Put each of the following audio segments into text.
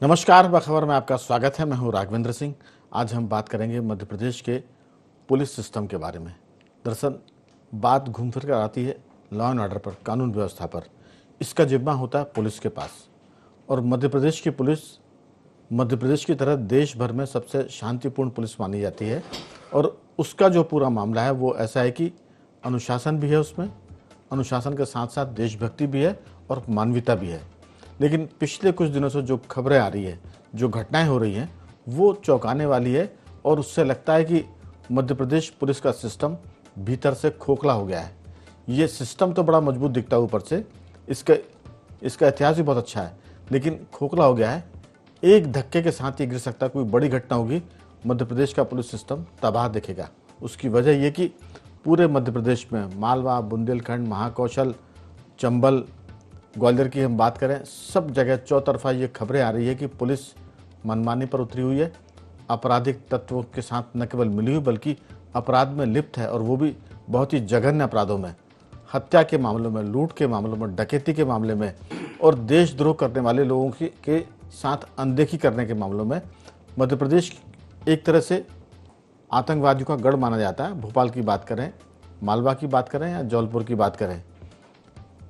नमस्कार, बखबर में आपका स्वागत है। मैं हूं राघवेंद्र सिंह। आज हम बात करेंगे मध्य प्रदेश के पुलिस सिस्टम के बारे में। दरअसल बात घूम फिर कर आती है लॉ एंड ऑर्डर पर, कानून व्यवस्था पर। इसका जिम्मा होता है पुलिस के पास। और मध्य प्रदेश की पुलिस मध्य प्रदेश की तरह देश भर में सबसे शांतिपूर्ण पुलिस मानी जाती है। और उसका जो पूरा मामला है वो ऐसा है कि अनुशासन भी है उसमें, अनुशासन के साथ साथ देशभक्ति भी है और मानवीयता भी है। लेकिन पिछले कुछ दिनों से जो खबरें आ रही है, जो घटनाएं हो रही हैं, वो चौंकाने वाली है। और उससे लगता है कि मध्य प्रदेश पुलिस का सिस्टम भीतर से खोखला हो गया है। ये सिस्टम तो बड़ा मजबूत दिखता है ऊपर से, इसका इसका इतिहास भी बहुत अच्छा है, लेकिन खोखला हो गया है। एक धक्के के साथ ही गिर सकता है। कोई बड़ी घटना होगी, मध्य प्रदेश का पुलिस सिस्टम तबाह दिखेगा। उसकी वजह ये कि पूरे मध्य प्रदेश में मालवा, बुंदेलखंड, महाकौशल, चंबल, ग्वालियर की हम बात करें, सब जगह चौतरफा ये खबरें आ रही है कि पुलिस मनमानी पर उतरी हुई है। आपराधिक तत्वों के साथ न केवल मिली हुई बल्कि अपराध में लिप्त है, और वो भी बहुत ही जघन्य अपराधों में, हत्या के मामलों में, लूट के मामलों में, डकैती के मामले में और देशद्रोह करने वाले लोगों के साथ अनदेखी करने के मामलों में मध्य प्रदेश एक तरह से आतंकवादियों का गढ़ माना जाता है। भोपाल की बात करें, मालवा की बात करें या जौनपुर की बात करें,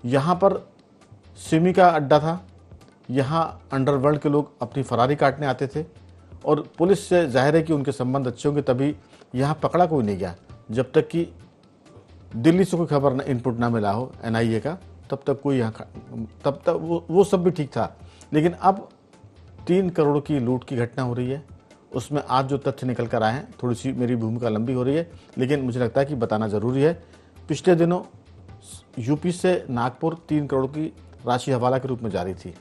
यहाँ पर सिमी का अड्डा था। यहाँ अंडरवर्ल्ड के लोग अपनी फरारी काटने आते थे, और पुलिस से जाहिर है कि उनके संबंध अच्छे होंगे, तभी यहाँ पकड़ा कोई नहीं गया। जब तक कि दिल्ली से कोई खबर न इनपुट ना मिला हो एनआईए का, तब तक कोई यहाँ, तब तक वो सब भी ठीक था। लेकिन अब 3 करोड़ की लूट की घटना हो रही है। उसमें आज जो तथ्य निकल कर आए हैं, थोड़ी सी मेरी भूमिका लंबी हो रही है, लेकिन मुझे लगता है कि बताना ज़रूरी है। पिछले दिनों यूपी से नागपुर 3 करोड़ की राशि हवाला के रूप में जारी थी।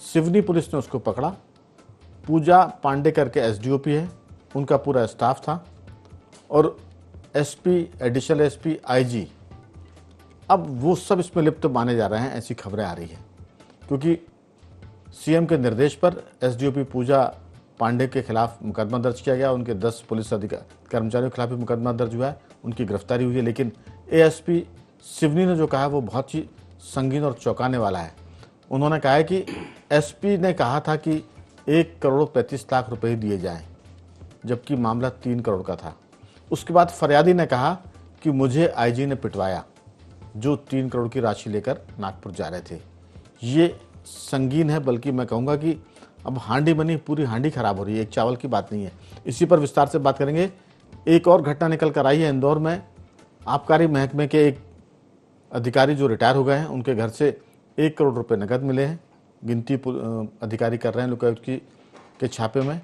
सिवनी पुलिस ने उसको पकड़ा। पूजा पांडे करके एसडीओपी है, उनका पूरा स्टाफ था, और एसपी, एडिशनल एसपी, आईजी, अब वो सब इसमें लिप्त माने जा रहे हैं, ऐसी खबरें आ रही हैं। क्योंकि सीएम के निर्देश पर एसडीओपी पूजा पांडे के खिलाफ मुकदमा दर्ज किया गया। उनके 10 पुलिस कर्मचारियों के खिलाफ भी मुकदमा दर्ज हुआ है, उनकी गिरफ्तारी हुई है। लेकिन एएसपी सिवनी ने जो कहा वो बहुत ही संगीन और चौंकाने वाला है। उन्होंने कहा है कि एसपी ने कहा था कि 1 करोड़ 35 लाख रुपए ही दिए जाएं, जबकि मामला 3 करोड़ का था। उसके बाद फरियादी ने कहा कि मुझे आईजी ने पिटवाया, जो 3 करोड़ की राशि लेकर नागपुर जा रहे थे। ये संगीन है, बल्कि मैं कहूँगा कि अब हांडी बनी पूरी हांडी खराब हो रही है, एक चावल की बात नहीं है। इसी पर विस्तार से बात करेंगे। एक और घटना निकल कर आई है इंदौर में। आबकारी महकमे के एक अधिकारी जो रिटायर हो गए हैं, उनके घर से 1 करोड़ रुपए नकद मिले हैं। गिनती अधिकारी कर रहे हैं लोकायुक्त के छापे में।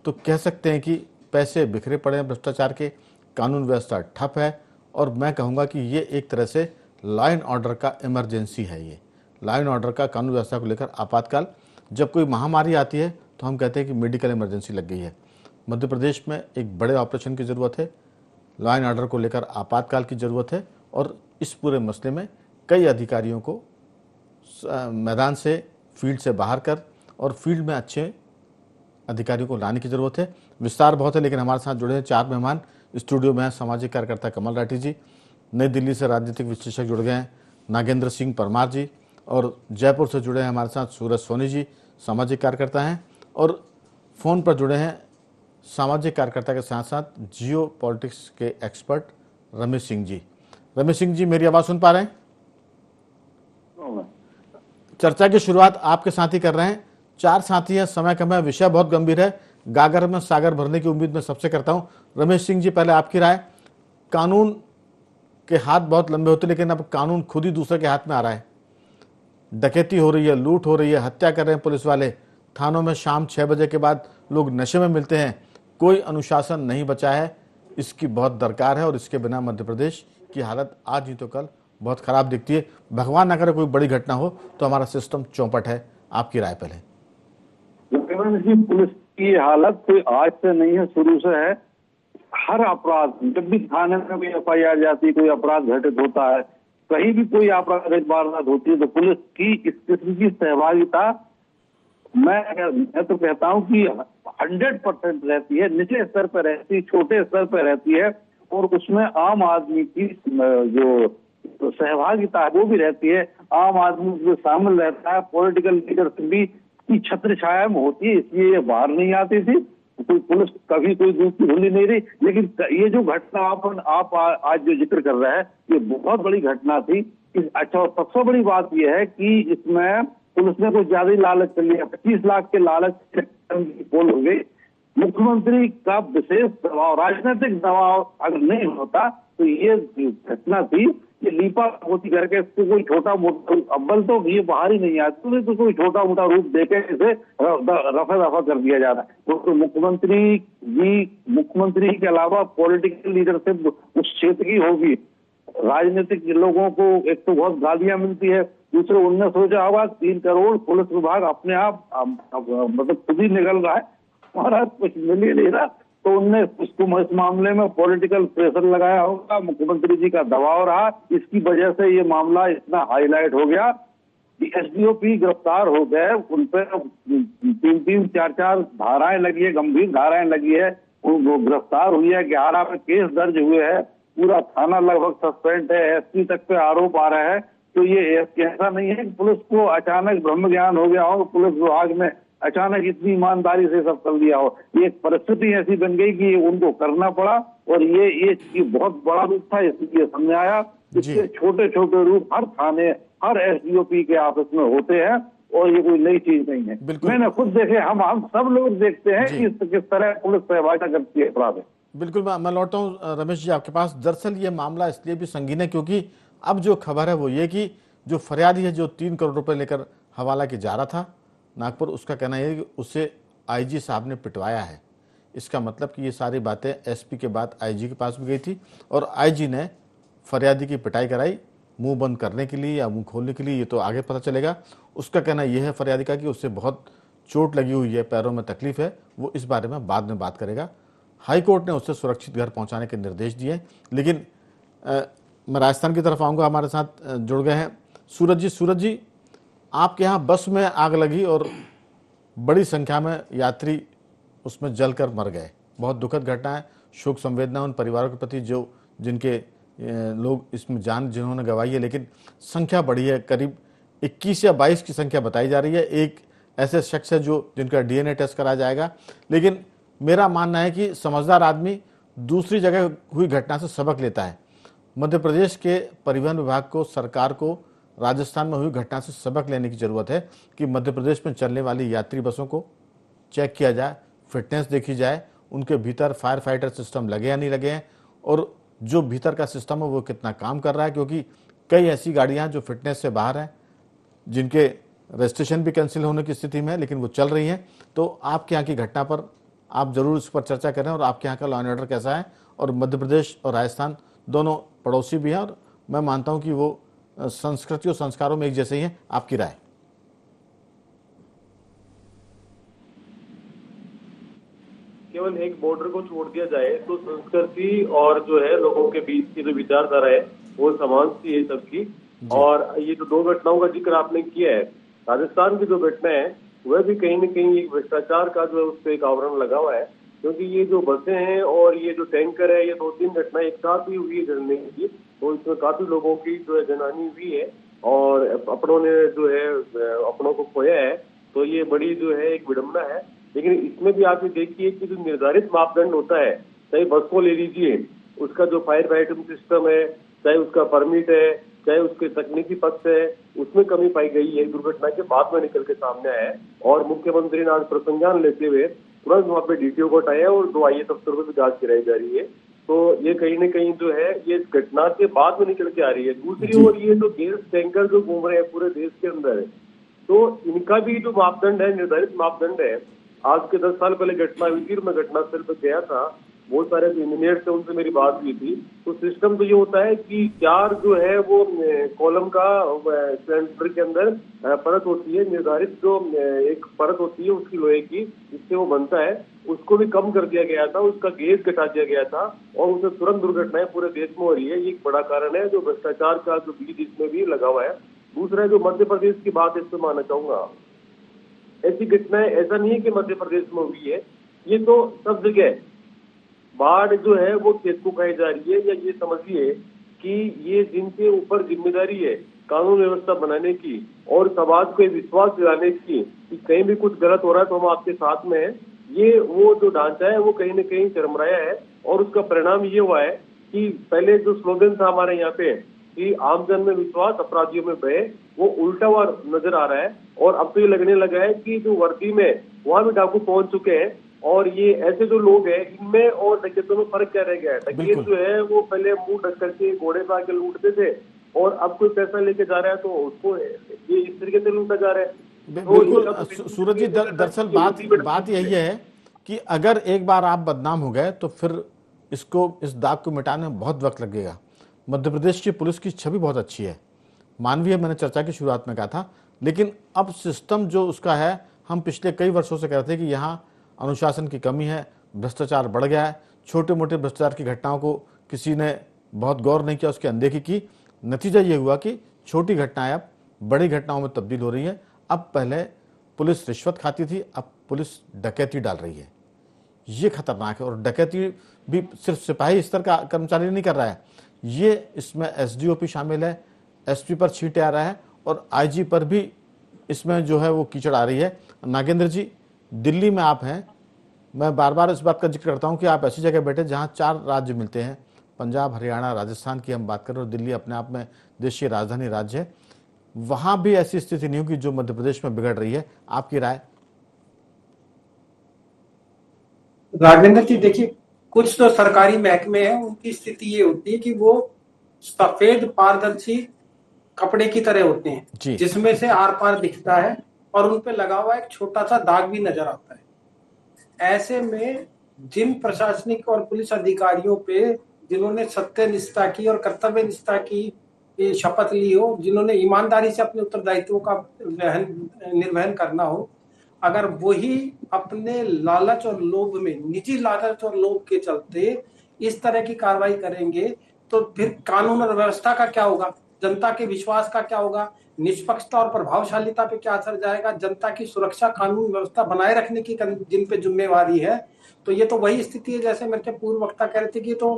तो कह सकते हैं कि पैसे बिखरे पड़े हैं भ्रष्टाचार के, कानून व्यवस्था ठप है। और मैं कहूँगा कि ये एक तरह से लॉ एंड ऑर्डर का इमरजेंसी है। ये लॉ एंड ऑर्डर का, कानून व्यवस्था को लेकर आपातकाल। जब कोई महामारी आती है तो हम कहते हैं कि मेडिकल इमरजेंसी लग गई है। मध्य प्रदेश में एक बड़े ऑपरेशन की ज़रूरत है, लॉ एंड ऑर्डर को लेकर आपातकाल की ज़रूरत है। और इस पूरे मसले में कई अधिकारियों को मैदान से, फील्ड से बाहर कर और फील्ड में अच्छे अधिकारियों को लाने की ज़रूरत है। विस्तार बहुत है, लेकिन हमारे साथ जुड़े हैं 4 मेहमान। स्टूडियो में हैं सामाजिक कार्यकर्ता कमल राठी जी, नई दिल्ली से राजनीतिक विश्लेषक जुड़ गए हैं नागेंद्र सिंह परमार जी, और जयपुर से जुड़े हैं हमारे साथ सूरज सोनी जी, सामाजिक कार्यकर्ता हैं, और फ़ोन पर जुड़े हैं सामाजिक कार्यकर्ता के साथ साथ जियो पॉलिटिक्स के एक्सपर्ट रमेश सिंह जी। रमेश सिंह जी, मेरी आवाज़ सुन पा रहे हैं? चर्चा की शुरुआत आपके साथ ही कर रहे हैं। 4 साथी हैं, समय कम है, विषय बहुत गंभीर है। गागर में सागर भरने की उम्मीद मैं सबसे करता हूं। रमेश सिंह जी, पहले आपकी राय। कानून के हाथ बहुत लंबे होते, लेकिन अब कानून खुद ही दूसरे के हाथ में आ रहा है। डकैती हो रही है, लूट हो रही है, हत्या कर रहे हैं पुलिस वाले। थानों में शाम 6 बजे के बाद लोग नशे में मिलते हैं। कोई अनुशासन नहीं बचा है। इसकी बहुत दरकार है, और इसके बिना मध्य प्रदेश की हालत आज ही तो कल बहुत खराब दिखती है। भगवान ना करे कोई बड़ी घटना हो तो हमारा सिस्टम चौपट है। आपकी राय पहले। पुलिस की हालत कोई आज से नहीं है, शुरू से है। हर अपराध, जब भी थाने में कोई एफआईआर जाती है, कोई अपराध घटित होता है, कहीं भी कोई आपराधिक वारदात होती है, तो पुलिस की इस किस्म की सहभागिता मैं तो कहता हूं कि 100% रहती है। निचले स्तर पर रहती है, छोटे स्तर पर रहती है, और उसमें आम आदमी की जो सहभागिता है वो भी रहती है। आम आदमी उसमें शामिल रहता है, पॉलिटिकल लीडर्स भी की छत्र छाया में होती है, इसलिए ये बाहर नहीं आती थी। कोई पुलिस कभी कोई दूध की धुली नहीं रही। लेकिन ये जो घटना आप आज जो जिक्र कर रहे हैं, ये बहुत बड़ी घटना थी। अच्छा, सबसे बड़ी बात यह है कि इसमें पुलिस ने कुछ ज्यादा ही लालच कर लिया। 25 लाख के लालच की पोल हो गई। मुख्यमंत्री का विशेष दबाव, राजनीतिक दबाव अगर नहीं होता तो ये घटना थी कि लीपा पोती करके इसको कोई छोटा मोटा, अव्वल तो ये बाहर ही नहीं आती, तो कोई छोटा मोटा रूप देके इसे रफा दफा कर दिया जा रहा है। तो मुख्यमंत्री के अलावा पॉलिटिकल लीडरशिप उस क्षेत्र की होगी। राजनीतिक लोगों को एक तो बहुत गालियां मिलती है, दूसरे उनने सोचा होगा 3 करोड़ पुलिस विभाग अपने आप मतलब खुद ही निकल रहा है, हमारा कुछ मिल ही नहीं रहा, तो उनने उसको इस मामले में पॉलिटिकल प्रेशर लगाया होगा। मुख्यमंत्री जी का दबाव रहा, इसकी वजह से ये मामला इतना हाईलाइट हो गया कि एसडीओपी गिरफ्तार हो गए। उन पर 3-3, 4-4 धाराएं लगी है, गंभीर धाराएं लगी है। वो गिरफ्तार हुई है, 11 में केस दर्ज हुए हैं, पूरा थाना लगभग सस्पेंड है, एसपी तक पे आरोप आ रहा है। तो ये ऐसा नहीं है कि पुलिस को अचानक ब्रह्म ज्ञान हो गया हो, पुलिस विभाग में अचानक इतनी ईमानदारी से सब कर दिया हो। ये एक परिस्थिति ऐसी बन गई कि उनको करना पड़ा, और ये बहुत बड़ा रूप था, इसलिए सामने आया। इसके छोटे छोटे रूप हर थाने, हर एसडीओपी के ऑफिस में होते हैं, और ये कोई नई चीज नहीं है। मैंने खुद देखे, हम सब लोग देखते हैं कि किस तरह पुलिस सहभागिता करती है अपराध में। बिल्कुल, मैं लौटता हूँ रमेश जी आपके पास। दरअसल ये मामला इसलिए भी संगीन है क्योंकि अब जो खबर है वो ये कि जो फरियादी है, जो 3 करोड़ रुपए लेकर हवाला के जा रहा था नागपुर, उसका कहना यह है कि उससे आईजी साहब ने पिटवाया है। इसका मतलब कि ये सारी बातें एसपी के बाद आईजी के पास भी गई थी, और आईजी ने फरियादी की पिटाई कराई मुंह बंद करने के लिए या मुंह खोलने के लिए, ये तो आगे पता चलेगा। उसका कहना यह है फरियादी का कि उससे बहुत चोट लगी हुई है, पैरों में तकलीफ है, वो इस बारे में बाद में बात करेगा। हाई कोर्ट ने उससे सुरक्षित घर पहुंचाने के निर्देश दिए। लेकिन मैं राजस्थान की तरफ आऊँगा, हमारे साथ जुड़ गए हैं सूरज जी। आपके यहाँ बस में आग लगी और बड़ी संख्या में यात्री उसमें जलकर मर गए। बहुत दुखद घटना है, शोक संवेदना उन परिवारों के प्रति जिनके लोग इसमें जान जिन्होंने गंवाई है। लेकिन संख्या बड़ी है, करीब 21 या 22 की संख्या बताई जा रही है। एक ऐसे शख्स है जिनका डीएनए टेस्ट कराया जाएगा। लेकिन मेरा मानना है कि समझदार आदमी दूसरी जगह हुई घटना से सबक लेता है। मध्य प्रदेश के परिवहन विभाग को, सरकार को राजस्थान में हुई घटना से सबक लेने की जरूरत है कि मध्य प्रदेश में चलने वाली यात्री बसों को चेक किया जाए, फिटनेस देखी जाए, उनके भीतर फायर फाइटर सिस्टम लगे या नहीं लगे हैं, और जो भीतर का सिस्टम है वो कितना काम कर रहा है। क्योंकि कई ऐसी गाड़ियां जो फिटनेस से बाहर हैं, जिनके रजिस्ट्रेशन भी कैंसिल होने की स्थिति में है, लेकिन वो चल रही हैं। तो आपके यहाँ की घटना पर आप जरूर इस पर चर्चा करें, और आपके यहाँ का लॉ एंड ऑर्डर कैसा है। और मध्य प्रदेश और राजस्थान दोनों पड़ोसी भी हैं, और मैं मानता हूँ कि वो संस्कृति और संस्कारों में एक जैसे ही हैं। आपकी राय? केवल एक बॉर्डर को छोड़ दिया जाए तो संस्कृति और जो है लोगों के बीच की जो विचारधारा है वो समान सी है सबकी। और ये जो 2 घटनाओं का जिक्र आपने किया है, राजस्थान की जो घटना है वह भी कहीं न कहीं एक भ्रष्टाचार का जो है उस पर एक आवरण लगा हुआ है। क्योंकि ये जो बसें हैं और ये जो टैंकर है, ये 2-3 घटनाएं एक साथ ही हुई है जलने की, तो इसमें काफी लोगों की जो है जनहानि हुई है, और अपनों ने जो है अपनों को खोया है। तो ये बड़ी जो है एक विडंबना है। लेकिन इसमें भी आप ये देखिए कि जो निर्धारित मापदंड होता है, चाहे बस को ले लीजिए, उसका जो फायर फाइटिंग सिस्टम है, चाहे उसका परमिट है, चाहे उसके तकनीकी पक्ष है, उसमें कमी पाई गई है। दुर्घटना के बाद में निकल के सामने आया है, और मुख्यमंत्री ने आज प्रसंज्ञान लेते हुए तुरंत वहाँ पे डीटीओ को हटाया और 2 आईएएस अफसरों को भी जांच कराई जा रही है। तो ये कहीं न कहीं जो है ये घटना के बाद में निकल के आ रही है। दूसरी ओर ये जो गैस टैंकर जो घूम रहे हैं पूरे देश के अंदर, तो इनका भी जो मापदंड है, निर्धारित मापदंड है। आज के 10 साल पहले घटना हुई थी, मैं घटनास्थल पर गया था, बहुत सारे जो इंजीनियर थे उनसे मेरी बात हुई थी। तो सिस्टम तो ये होता है कि 4 जो है वो कॉलम का सिलेंडर के अंदर परत होती है, निर्धारित जो एक परत होती है उसकी लोहे की, जिससे वो बनता है, उसको भी कम कर दिया गया था, उसका गेज घटा दिया गया था, और उससे तुरंत दुर्घटनाएं पूरे देश में हो रही है। ये एक बड़ा कारण है जो भ्रष्टाचार का जो बीज इसमें भी लगा हुआ है। दूसरा जो मध्य प्रदेश की बात इस पर मानना चाहूंगा, ऐसी घटनाएं ऐसा नहीं है कि मध्य प्रदेश में हुई है, ये तो सब जगह बाढ़ जो है वो खेत को खाई जा रही है। या ये समझिए कि ये जिनके ऊपर जिम्मेदारी है कानून व्यवस्था बनाने की और समाज को ये विश्वास दिलाने की कि कहीं भी कुछ गलत हो रहा है तो हम आपके साथ में हैं, ये वो जो ढांचा है वो कहीं न कहीं चरमराया है। और उसका परिणाम ये हुआ है कि पहले जो स्लोगन था हमारे यहाँ पे कि आमजन में विश्वास, अपराधियों में भय, वो उल्टा हुआ नजर आ रहा है। और अब तो ये लगने लगा है कि जो वर्दी में वहां भी डाकू पहुंच चुके हैं। और ये ऐसे जो लोग हैं, इनमें और डकैतों में फर्क क्या रह गया है? डकैत बिल्कुल। जो है वो पहले मुंह ढक करके घोड़े पे आके लूटते थे, और अब कोई पैसा लेके जा रहा है तो उसको ये इस तरीके से लूटा जा रहा है। तो बिल्कुल इनका तो सूरज जी, दरअसल बात यही है कि अगर एक बार आप बदनाम हो गए तो फिर इस दाग को मिटाने में बहुत वक्त लगेगा। मध्य प्रदेश की पुलिस की छवि बहुत अच्छी है, मानवीय, मैंने चर्चा की शुरुआत में कहा था, लेकिन अब सिस्टम जो उसका है, हम पिछले कई वर्षों से कह रहे थे कि यहाँ अनुशासन की कमी है, भ्रष्टाचार बढ़ गया है, छोटे मोटे भ्रष्टाचार की घटनाओं को किसी ने बहुत गौर नहीं किया, उसकी अनदेखी की। नतीजा ये हुआ कि छोटी घटनाएं अब बड़ी घटनाओं में तब्दील हो रही हैं। अब पहले पुलिस रिश्वत खाती थी, अब पुलिस डकैती डाल रही है। ये खतरनाक है। और डकैती भी सिर्फ सिपाही स्तर का कर्मचारी नहीं कर रहा है, ये इसमें एसडीओपी शामिल है, एसपी पर छींटे आ रहा है, और आईजी पर भी इसमें जो है वो कीचड़ आ रही है। नागेंद्र जी, दिल्ली में आप हैं, मैं बार बार इस बात का जिक्र करता हूं कि आप ऐसी जगह बैठे जहां 4 राज्य मिलते हैं, पंजाब, हरियाणा, राजस्थान की हम बात करें, और दिल्ली अपने आप में देश की राजधानी राज्य है। वहां भी ऐसी स्थिति नहीं होगी जो मध्य प्रदेश में बिगड़ रही है। आपकी राय? राघवेंद्र जी, देखिए, कुछ तो सरकारी महकमे हैं, उनकी स्थिति ये होती है कि वो सफेद पारदर्शी कपड़े की तरह होते हैं, जिसमें से आर पार दिखता है और उन पे लगा हुआ एक छोटा सा दाग भी नजर आता है। ऐसे में जिन प्रशासनिक और पुलिस अधिकारियों पे, जिन्होंने सत्यनिष्ठा की और कर्तव्य निष्ठा की शपथ ली हो, जिन्होंने ईमानदारी से अपने उत्तरदायित्वों का निर्वहन करना हो, अगर वही अपने लालच और लोभ में, निजी लालच और लोभ के चलते इस तरह की कार्रवाई करेंगे तो फिर कानून और व्यवस्था का क्या होगा, जनता के विश्वास का क्या होगा, निष्पक्षता और प्रभावशालीता पे क्या असर जाएगा, जनता की सुरक्षा, कानून व्यवस्था बनाए रखने की जिन पे जिम्मेवारी है। तो ये तो वही स्थिति है, जैसे मेरे पूर्व वक्ता कह रहे थे कि तो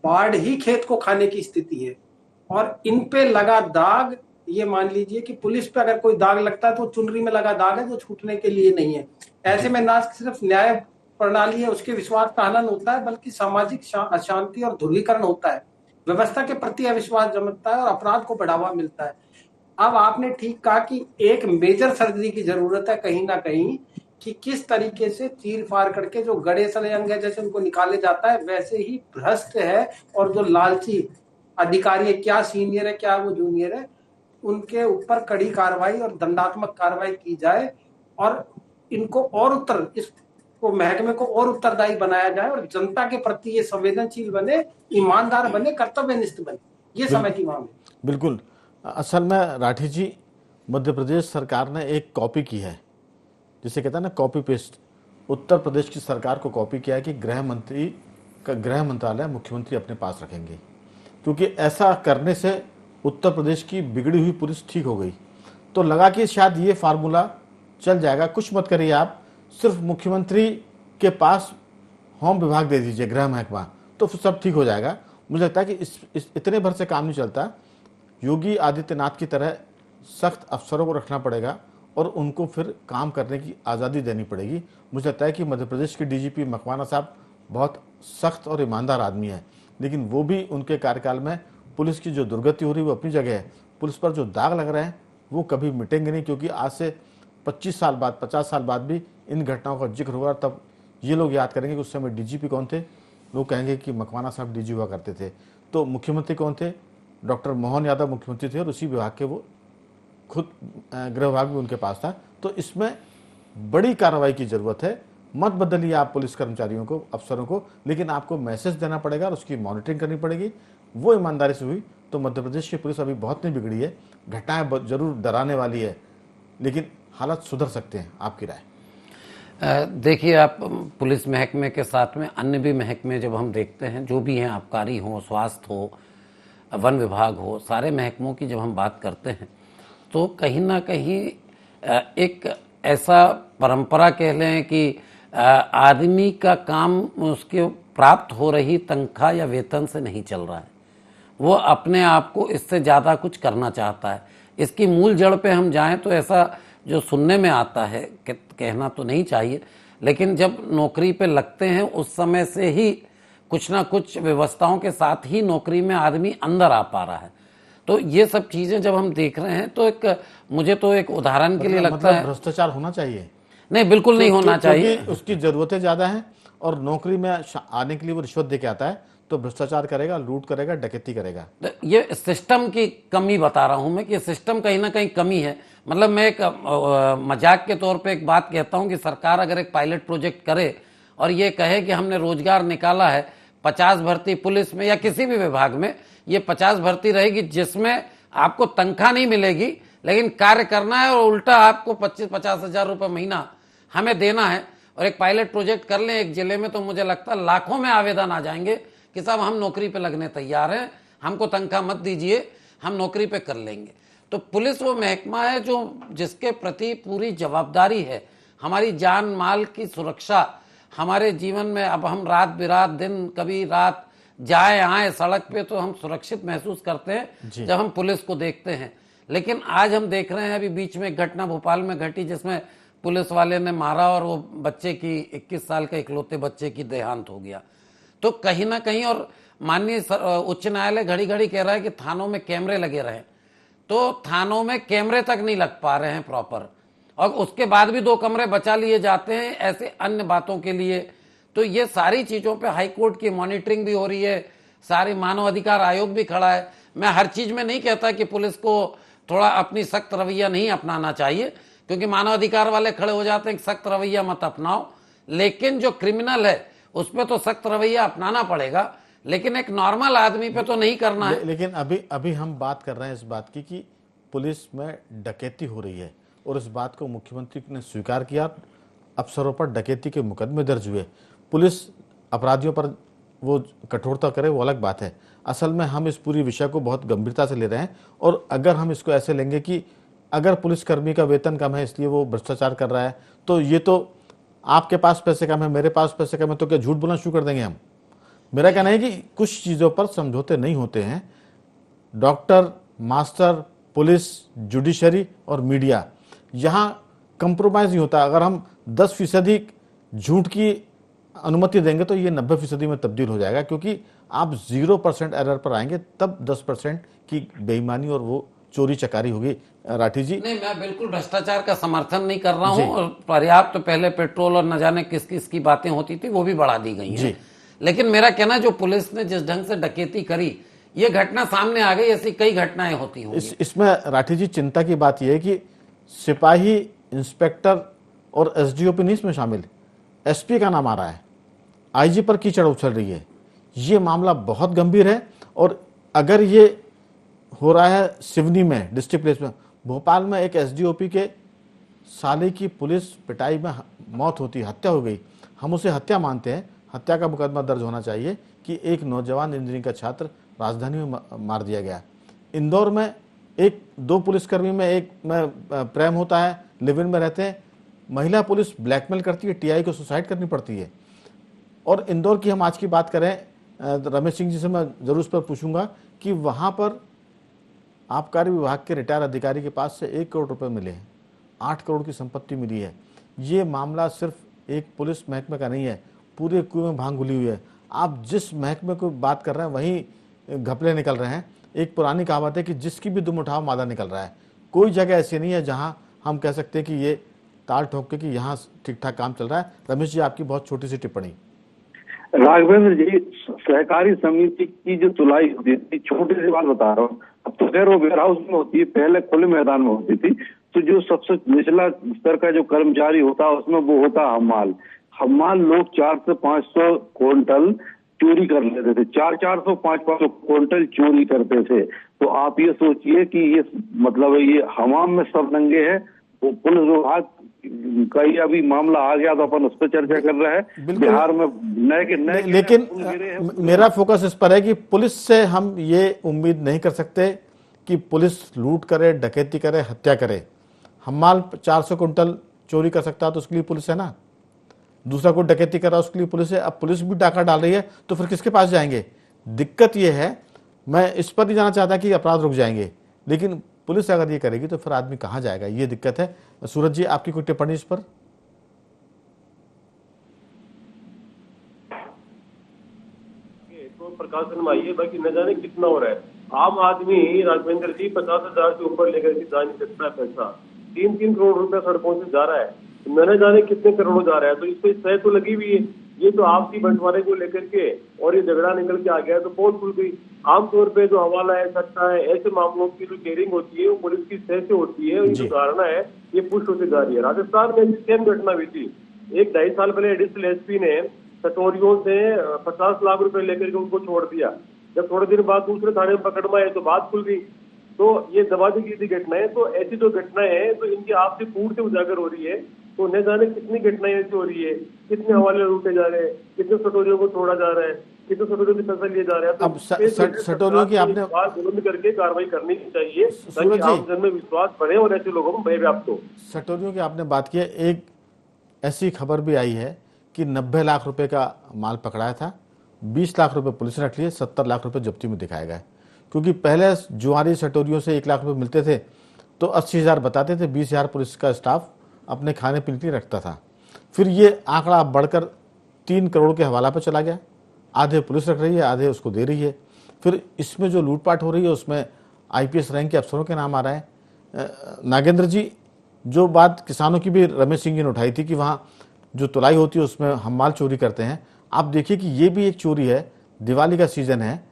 बाढ़ ही खेत को खाने की स्थिति है। और इन पे लगा दाग, ये मान लीजिए कि पुलिस पे अगर कोई दाग लगता है तो चुनरी में लगा दाग है, जो छूटने के लिए नहीं है। ऐसे में ना सिर्फ न्याय प्रणाली है उसके विश्वास का हनन होता है, बल्कि सामाजिक अशांति और ध्रुवीकरण होता है, व्यवस्था के प्रति अविश्वास जमता है और अपराध को बढ़ावा मिलता है। अब आपने ठीक कहा कि एक मेजर सर्जरी की जरूरत है कहीं ना कहीं, कि किस तरीके से चीर फाड़ करके जो गड़े सड़े अंग है जैसे उनको निकाले जाता है, वैसे ही भ्रष्ट है और जो लालची अधिकारी है, क्या सीनियर है क्या वो जूनियर है, उनके ऊपर कड़ी कार्रवाई और दंडात्मक कार्रवाई की जाए और इनको और इसको महकमे को और उत्तरदायी बनाया जाए और जनता के प्रति ये संवेदनशील बने, ईमानदार बने, कर्तव्यनिष्ठ बने। ये समय की मांग है। बिल्कुल। असल में राठी जी, मध्य प्रदेश सरकार ने एक कॉपी की है, जिसे कहते हैं ना कॉपी पेस्ट। उत्तर प्रदेश की सरकार को कॉपी किया है कि गृह मंत्रालय मुख्यमंत्री अपने पास रखेंगे, क्योंकि ऐसा करने से उत्तर प्रदेश की बिगड़ी हुई पुलिस ठीक हो गई। तो लगा कि शायद ये फार्मूला चल जाएगा, कुछ मत करिए आप, सिर्फ मुख्यमंत्री के पास होम विभाग दे दीजिए, गृह महकमा, तो फिर सब ठीक हो जाएगा। मुझे लगता है कि इस इतने भर से काम नहीं चलता। योगी आदित्यनाथ की तरह सख्त अफसरों को रखना पड़ेगा और उनको फिर काम करने की आज़ादी देनी पड़ेगी। मुझे लगता है कि मध्य प्रदेश के डीजीपी मकवाना साहब बहुत सख्त और ईमानदार आदमी है, लेकिन वो भी उनके कार्यकाल में पुलिस की जो दुर्गति हो रही है वो अपनी जगह है। पुलिस पर जो दाग लग रहे हैं वो कभी मिटेंगे नहीं, क्योंकि आज से 25 साल बाद, 50 साल बाद भी इन घटनाओं का जिक्र होगा, तब ये लोग याद करेंगे कि उस समय डीजीपी कौन थे। लोग कहेंगे कि मकवाना साहब डीजी हुआ करते थे। तो मुख्यमंत्री कौन थे? डॉक्टर मोहन यादव मुख्यमंत्री थे, और उसी विभाग के वो खुद, गृह विभाग भी उनके पास था। तो इसमें बड़ी कार्रवाई की जरूरत है। मत बदलिए आप पुलिस कर्मचारियों को, अफसरों को, लेकिन आपको मैसेज देना पड़ेगा और उसकी मॉनिटरिंग करनी पड़ेगी। वो ईमानदारी से हुई तो मध्य प्रदेश की पुलिस अभी बहुत नहीं बिगड़ी है। घटनाएं जरूर डराने वाली है, लेकिन हालात सुधर सकते हैं। आपकी राय? देखिए, आप पुलिस महकमे के साथ में अन्य भी महकमे जब हम देखते हैं, जो भी हैं, आबकारी हो, स्वास्थ्य हो, वन विभाग हो, सारे महकमों की जब हम बात करते हैं तो कहीं ना कहीं एक ऐसा परंपरा कह लें कि आदमी का काम उसके प्राप्त हो रही तनख्वाह या वेतन से नहीं चल रहा है। वो अपने आप को इससे ज़्यादा कुछ करना चाहता है। इसकी मूल जड़ पे हम जाएं तो ऐसा जो सुनने में आता है, कहना तो नहीं चाहिए, लेकिन जब नौकरी पे लगते हैं उस समय से ही कुछ ना कुछ व्यवस्थाओं के साथ ही नौकरी में आदमी अंदर आ पा रहा है। तो ये सब चीज़ें जब हम देख रहे हैं तो मुझे तो एक उदाहरण के लिए लगता है भ्रष्टाचार होना चाहिए। नहीं, बिल्कुल नहीं होना चाहिए। उसकी ज़रूरतें ज़्यादा हैं और नौकरी में आने के लिए वो रिश्वत दे के आता है, तो भ्रष्टाचार करेगा, लूट करेगा, डकैती करेगा। तो ये सिस्टम की कमी बता रहा हूं मैं कि सिस्टम कहीं ना कहीं कमी है। मतलब मैं एक मजाक के तौर पे एक बात कहता हूं कि सरकार अगर एक पायलट प्रोजेक्ट करे और ये कहे कि हमने रोजगार निकाला है 50 भर्ती पुलिस में या किसी भी विभाग में, ये 50 भर्ती रहेगी जिसमें आपको तनख्वाह नहीं मिलेगी लेकिन कार्य करना है और उल्टा आपको 25-50 हजार रुपये महीना हमें देना है, और एक पायलट प्रोजेक्ट कर लें एक जिले में, तो मुझे लगता है लाखों में आवेदन आ जाएंगे कि साहब हम नौकरी पे लगने तैयार हैं, हमको तनख्वाह मत दीजिए, हम नौकरी पे कर लेंगे। तो पुलिस वो महकमा है जो जिसके प्रति पूरी जवाबदारी है, हमारी जान माल की सुरक्षा, हमारे जीवन में अब हम रात बिरात दिन कभी रात जाए आए सड़क पे तो हम सुरक्षित महसूस करते हैं जब हम पुलिस को देखते हैं। लेकिन आज हम देख रहे हैं, अभी बीच में एक घटना भोपाल में घटी जिसमें पुलिस वाले ने मारा और वो बच्चे की 21 साल के इकलौते बच्चे की देहांत हो गया। तो कहीं ना कहीं, और माननीय उच्च न्यायालय घड़ी घड़ी कह रहा है कि थानों में कैमरे लगे रहे, तो थानों में कैमरे तक नहीं लग पा रहे हैं प्रॉपर, और उसके बाद भी 2 कमरे बचा लिए जाते हैं ऐसे अन्य बातों के लिए। तो ये सारी चीज़ों पे हाई कोर्ट की मॉनिटरिंग भी हो रही है, सारे मानव अधिकार आयोग भी खड़ा है। मैं हर चीज़ में नहीं कहता कि पुलिस को थोड़ा अपनी सख्त रवैया नहीं अपनाना चाहिए, क्योंकि मानव अधिकार वाले खड़े हो जाते हैं कि सख्त रवैया मत अपनाओ, लेकिन जो क्रिमिनल है उस पर तो सख्त रवैया अपनाना पड़ेगा, लेकिन एक नॉर्मल आदमी पे तो नहीं करना है। लेकिन अभी हम बात कर रहे हैं इस बात की कि पुलिस में डकैती हो रही है, और इस बात को मुख्यमंत्री ने स्वीकार किया। अफसरों पर डकैती के मुकदमे दर्ज हुए, पुलिस अपराधियों पर वो कठोरता करे वो अलग बात है। असल में हम इस पूरी विषय को बहुत गंभीरता से ले रहे हैं, और अगर हम इसको ऐसे लेंगे कि अगर पुलिसकर्मी का वेतन कम है इसलिए वो भ्रष्टाचार कर रहा है, तो ये तो आपके पास पैसे कम है, मेरे पास पैसे कम है, तो क्या झूठ बोलना शुरू कर देंगे हम? मेरा कहना है कि कुछ चीज़ों पर समझौते नहीं होते हैं। डॉक्टर, मास्टर, पुलिस, जुडिशरी और मीडिया, यहाँ कंप्रोमाइज़ नहीं होता। अगर हम 10% झूठ की अनुमति देंगे तो ये 90% में तब्दील हो जाएगा, क्योंकि आप 0% एरर पर आएंगे तब 10% की बेईमानी और वो चोरी चकारी होगी। राठी जी, नहीं, मैं बिल्कुल भ्रष्टाचार का समर्थन नहीं कर रहा हूं, और पर्याप्त तो पहले पेट्रोल और न जाने किस किस की बातें होती थी वो भी बढ़ा दी गई हैं। लेकिन मेरा कहना, जो पुलिस ने जिस ढंग से डकैती करी, ये घटना सामने आ गई, ऐसी कई घटनाएं होती होंगी। इसमें राठी जी चिंता की बात यह है कि सिपाही, इंस्पेक्टर और एसडीओपी नहीं इसमें शामिल, एसपी का नाम आ रहा है, आईजी पर कीचड़ उछल रही है। ये मामला बहुत गंभीर है, और अगर ये हो रहा है सिवनी में, डिस्ट्रिक्ट पुलिस में, भोपाल में एक एसडीओपी के साले की पुलिस पिटाई में मौत होती, हत्या हो गई, हम उसे हत्या मानते हैं। हत्या का मुकदमा दर्ज होना चाहिए कि एक नौजवान इंजीनियरिंग का छात्र राजधानी में मार दिया गया। इंदौर में 1-2 पुलिसकर्मी में एक में प्रेम होता है, लिव इन में रहते हैं, महिला पुलिस ब्लैकमेल करती है, टीआई को सुसाइड करनी पड़ती है। और इंदौर की हम आज की बात करें, रमेश सिंह जी से मैं जरूर इस पर पूछूंगा कि वहाँ पर आबकारी विभाग के रिटायर अधिकारी के पास से 1 करोड़ रुपए मिले हैं, 8 करोड़ की संपत्ति मिली है। ये मामला सिर्फ एक पुलिस महकमे का नहीं है, पूरे कुएं में भांग घुली हुई है। आप जिस महकमे को बात कर रहे हैं वहीं घपले निकल रहे हैं। एक पुरानी कहावत है कि जिसकी भी दुम उठाओ मादा निकल रहा है। कोई जगह ऐसी नहीं है जहां हम कह सकते हैं कि ये ताल ठोक के कि यहाँ ठीक ठाक काम चल रहा है। रमेश जी, आपकी बहुत छोटी सी टिप्पणी। राघवेंद्र जी, सहकारी समिति की जो तुलाई होती थी, छोटी सी बात बता रहा हूँ, अब तो खैर वो वेयर हाउस में होती है, पहले खुले मैदान में होती थी। तो जो सबसे निचला स्तर का जो कर्मचारी होता है उसमें वो होता हमाल लोग 400 से 500 क्विंटल चोरी कर लेते थे, 400 500 क्विंटल चोरी करते थे। तो आप ये सोचिए कि ये मतलब ये हमाम में सब नंगे हैं। वो पुलिस विभाग का ही अभी मामला आ गया तो अपन उस पर चर्चा कर रहे हैं। बिहार में नए लेकिन मेरा फोकस इस पर है कि पुलिस से हम ये उम्मीद नहीं कर सकते कि पुलिस लूट करे, डकैती करे, हत्या करे। हमाल 400 क्विंटल चोरी कर सकता है तो उसके लिए पुलिस है ना, दूसरा कोई डकैती कर रहा है उसके लिए पुलिस है। अब पुलिस भी डाका डाल रही है तो फिर किसके पास जाएंगे? दिक्कत यह है मैं इस पर नहीं जाना चाहता कि अपराध रुक जाएंगे, लेकिन पुलिस अगर ये करेगी तो फिर आदमी कहाँ जाएगा, ये दिक्कत है। सूरज जी, आपकी कोई टिप्पणी इस पर? तो प्रकाशन में आइए, बाकी न जाने कितना हो रहा है। आम आदमी राघवेंद्र जी 50,000 से ऊपर लेकर के जा नहीं सकता है पैसा। 3-3 करोड़ रुपया सड़कों से जा रहा है, न जाने कितने करोड़ जा रहा है। तो इस पे सह तो लगी हुई है। ये तो आपसी बंटवारे को लेकर के और ये झगड़ा निकल के आ गया तो पोल खुल गई। आमतौर पे जो हवाला है, सट्टा है, ऐसे मामलों की जो केयरिंग होती है वो पुलिस की सह से होती है। ये जो धारणा है ये पुष्ट होती जा रही है। राजस्थान में सेम घटना हुई थी। 1-2.5 साल पहले एडिशनल एसपी ने सटोरियों से 50 लाख रुपए लेकर के उनको छोड़ दिया। जब थोड़े दिन बाद दूसरे थाने में पकड़ में आए तो बात खुल गई। तो ये दबादी की थी घटनाएं। तो ऐसी जो घटनाएं हैं तो इनकी आपसी कूट से उजागर हो रही है। तो न जाने कितनी घटनाएं ऐसी हो रही है, कितने हवाले लूटे जा रहे हैं, कितने सटोरियों को छोड़ा जा रहा है, कितने सटोरियों की पैसा लिए जा रहा है। अब सटोरियों की आपने बुलंद करके कार्रवाई करनी चाहिए ताकि आम जन में विश्वास बढ़े और ऐसे लोगों को भयव्याप्त हो। सटोरियों की आपने बात की है, एक ऐसी खबर भी आई है कि 90 लाख रुपए का माल पकड़ाया था, 20 लाख रुपए पुलिस ने रख लिए, 70 लाख रुपए जब्ती में दिखाया गया। क्योंकि पहले जुआरी सटोरियों से 1 लाख रुपए मिलते थे तो 80,000 बताते थे, 20,000 पुलिस का स्टाफ अपने खाने पीने के लिए रखता था। फिर ये आंकड़ा बढ़कर 3 करोड़ के हवाला पर चला गया। आधे पुलिस रख रही है, आधे उसको दे रही है। फिर इसमें जो लूटपाट हो रही है उसमें IPS रैंक के अफसरों के नाम आ रहे हैं। नागेंद्र जी, जो बात किसानों की भी रमेश सिंह जी ने उठाई थी कि वहाँ जो तुलाई होती है उसमें हम माल चोरी करते हैं, आप देखिए कि ये भी एक चोरी है। दिवाली का सीजन है,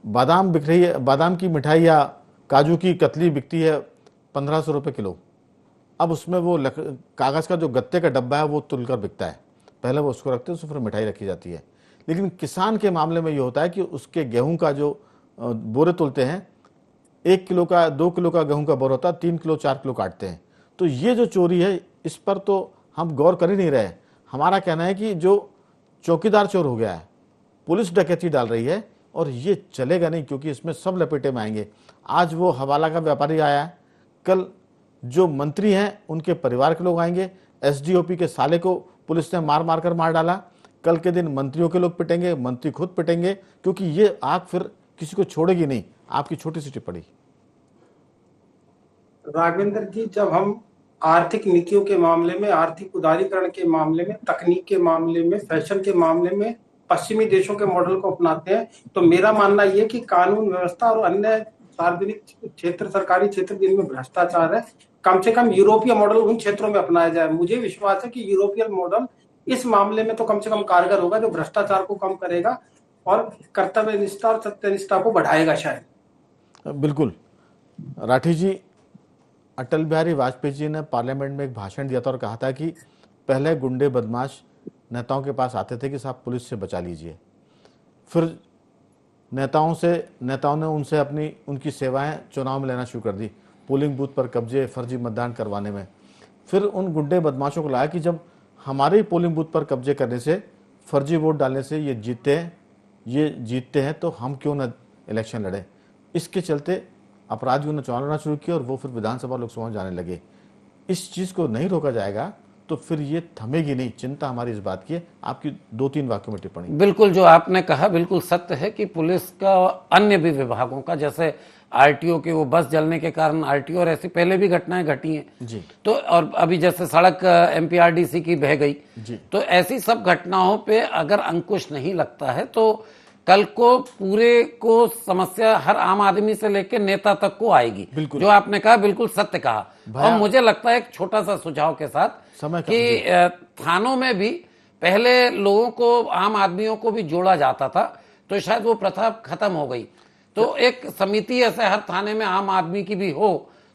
बादाम बिक रही है, बादाम की मिठाई या काजू की कतली बिकती है 1500 रुपये किलो। अब उसमें वो कागज़ का जो गत्ते का डब्बा है वो तुलकर बिकता है। पहले वो उसको रखते हैं, उसमें फिर मिठाई रखी जाती है। लेकिन किसान के मामले में ये होता है कि उसके गेहूं का जो बोरे तुलते हैं, 1 किलो का 2 किलो का गेहूं का बोरा होता है, 3 किलो 4 किलो काटते हैं। तो ये जो चोरी है इस पर तो हम गौर कर ही नहीं रहे। हमारा कहना है कि जो चौकीदार चोर हो गया है, पुलिस डकैती डाल रही है और ये चलेगा नहीं, क्योंकि इसमें सब लपेटे में आएंगे। आज वो हवाला का व्यापारी आया है, कल जो मंत्री हैं उनके परिवार के लोग आएंगे। SDOP के साले को पुलिस ने मार मार कर मार डाला, कल के दिन मंत्रियों के लोग पिटेंगे, मंत्री खुद पिटेंगे, क्योंकि ये आग फिर किसी को छोड़ेगी नहीं। आपकी छोटी सी टिप्पणी। राघवेंद्र जी, जब हम आर्थिक नीतियों के मामले में, आर्थिक उदारीकरण के मामले में, तकनीक के मामले में, फैशन के मामले में पश्चिमी देशों के मॉडल को अपनाते हैं, तो मेरा मानना यह कि कानून व्यवस्था और अन्य सार्वजनिक क्षेत्र, सरकारी क्षेत्र जिनमें भ्रष्टाचार है, कम से कम यूरोपीय मॉडल उन क्षेत्रों में अपनाया जाए। मुझे विश्वास है कि यूरोपीय मॉडल इस मामले में तो कम से कम कारगर होगा, जो भ्रष्टाचार को कम करेगा और कर्तव्य निष्ठा और सत्यनिष्ठा को बढ़ाएगा शायद। बिल्कुल। राठी जी, अटल बिहारी वाजपेयी जी ने पार्लियामेंट में एक भाषण दिया था और कहा था कि पहले गुंडे बदमाश नेताओं के पास आते थे कि साहब पुलिस से बचा लीजिए। फिर नेताओं ने उनसे उनकी सेवाएं चुनाव में लेना शुरू कर दी, पोलिंग बूथ पर कब्जे, फर्जी मतदान करवाने में। फिर उन गुंडे बदमाशों को लाया कि जब हमारे पोलिंग बूथ पर कब्जे करने से, फर्जी वोट डालने से ये जीतते हैं तो हम क्यों न इलेक्शन लड़े। इसके चलते अपराधियों ने चुनाव लड़ना शुरू किया और वो फिर विधानसभा लोकसभा में जाने लगे। इस चीज़ को नहीं रोका जाएगा तो फिर ये थमेगी नहीं। चिंता हमारी इस बात की है। आपकी 2-3 वाक्यों में टिप्पणी। बिल्कुल, जो आपने कहा बिल्कुल सत्य है कि पुलिस का अन्य भी विभागों का, जैसे RTO के वो बस जलने के कारण RTO और ऐसी पहले भी घटनाएं घटी हैं जी, तो और अभी जैसे सड़क MPRDC की बह गई जी, तो ऐसी सब घटनाओं पे अगर अंकुश नहीं लगता है तो कल को पूरे को समस्या हर आम आदमी से लेकर नेता तक को आएगी। जो आपने कहा बिल्कुल सत्य कहा। और मुझे लगता है एक छोटा सा सुझाव के साथ कि थानों में भी पहले लोगों को, आम आदमियों को भी जोड़ा जाता था, तो शायद वो प्रथा खत्म हो गई। तो एक समिति ऐसे हर थाने में आम आदमी की भी हो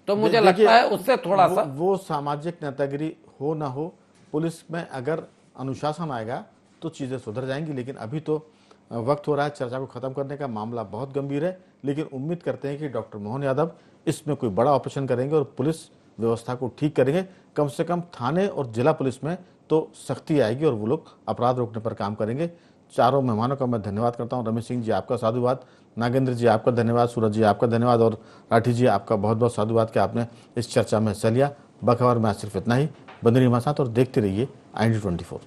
तो मुझे लगता है उससे थोड़ा सा वो सामाजिक नेतागिरी हो ना हो, पुलिस में अगर अनुशासन आएगा तो चीजें सुधर जाएंगी। लेकिन अभी तो वक्त हो रहा है चर्चा को खत्म करने का। मामला बहुत गंभीर है, लेकिन उम्मीद करते हैं कि डॉक्टर मोहन यादव इसमें कोई बड़ा ऑपरेशन करेंगे और पुलिस व्यवस्था को ठीक करेंगे। कम से कम थाने और जिला पुलिस में तो सख्ती आएगी और वो लोग अपराध रोकने पर काम करेंगे। चारों मेहमानों का मैं धन्यवाद करता हूं। रमेश सिंह जी, आपका साधुवाद। नागेंद्र जी, आपका धन्यवाद। सूरज जी, आपका धन्यवाद। और राठी जी, आपका बहुत बहुत साधुवाद कि आपने इस चर्चा में हिस्सा लिया। बखबर में आज सिर्फ इतना ही। बंदे रहिए हमारे साथ और देखते रहिए IND24।